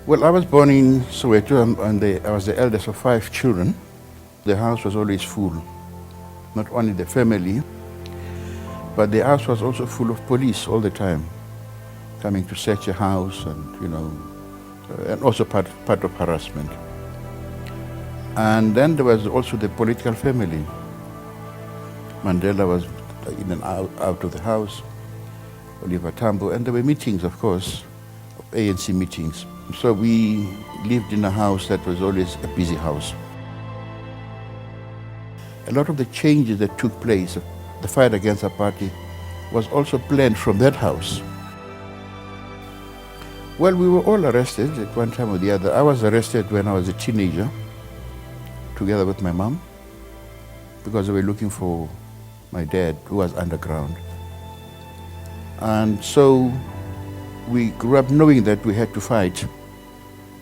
Well, I was born in Soweto and I was the eldest of 5 children. The house was always full, not only the family, but the house was also full of police all the time, coming to search a house and also part of harassment. And then there was also the political family. Mandela was in and out of the house, Oliver Tambo, and there were meetings, of course, ANC meetings. So we lived in a house that was always a busy house. A lot of the changes that took place, the fight against apartheid, was also planned from that house. Well, we were all arrested at one time or the other. I was arrested when I was a teenager, together with my mom, because they were looking for my dad, who was underground. And so we grew up knowing that we had to fight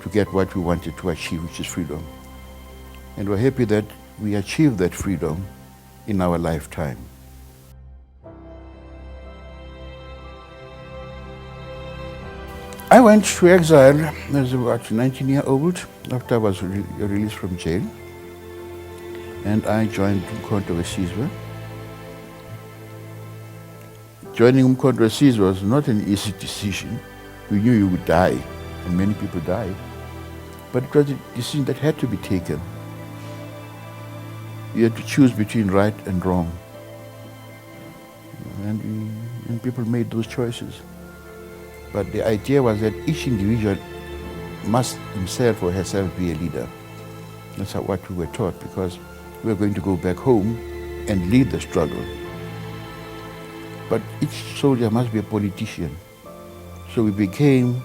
to get what we wanted to achieve, which is freedom. And we're happy that we achieved that freedom in our lifetime. I went to exile as about 19-year-old after I was released from jail. And I joined Umkhonto weSizwe. Joining Umkhonto weSizwe was not an easy decision. We knew you would die, and many people died. But it was a decision that had to be taken. You had to choose between right and wrong. And people made those choices. But the idea was that each individual must himself or herself be a leader. That's what we were taught, because we were going to go back home and lead the struggle. But each soldier must be a politician. So we became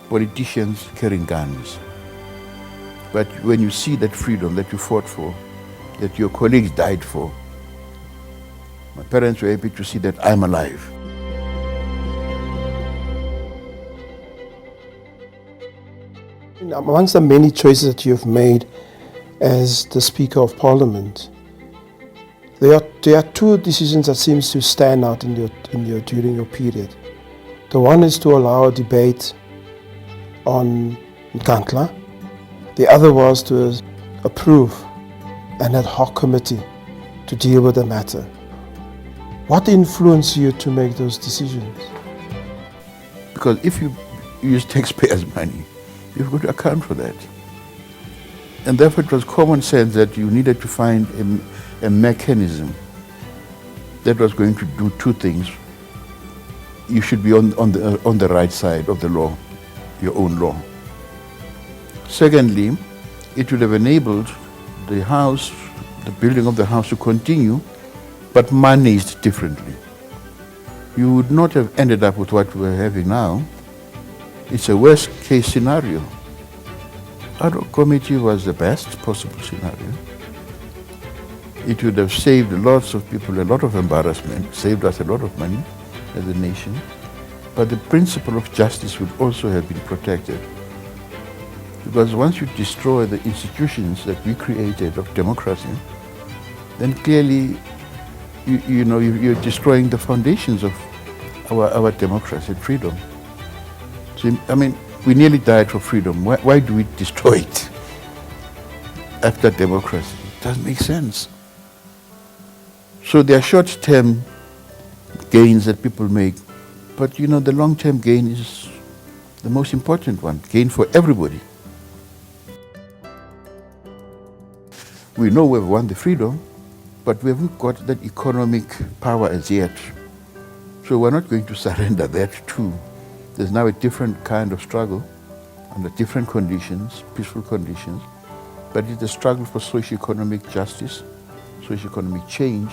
politicians carrying guns. But when you see that freedom that you fought for, that your colleagues died for, my parents were happy to see that I'm alive. Amongst the many choices that you've made as the Speaker of Parliament, there are two decisions that seems to stand out during your period. The one is to allow a debate on Nkandla. The other was to approve an ad hoc committee to deal with the matter. What influenced you to make those decisions? Because if you use taxpayers' money, you've got to account for that. And therefore it was common sense that you needed to find a mechanism that was going to do two things. You should be on the right side of the law, your own law. Secondly, it would have enabled the house, the building of the house to continue, but managed differently. You would not have ended up with what we're having now. It's a worst case scenario. Our committee was the best possible scenario. It would have saved lots of people a lot of embarrassment, saved us a lot of money as a nation, but the principle of justice would also have been protected. Because once you destroy the institutions that we created of democracy, then clearly you're destroying the foundations of our democracy and freedom. So, I mean, we nearly died for freedom. Why do we destroy it after democracy? It doesn't make sense. So there are short-term gains that people make, but the long-term gain is the most important one, gain for everybody. We know we've won the freedom, but we haven't got that economic power as yet. So we're not going to surrender that too. There's now a different kind of struggle under different conditions, peaceful conditions, but it's a struggle for socio-economic justice, socio-economic change,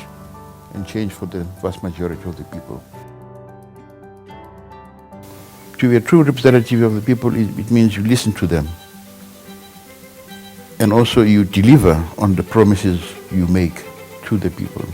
and change for the vast majority of the people. To be a true representative of the people, it means you listen to them. And also you deliver on the promises you make to the people.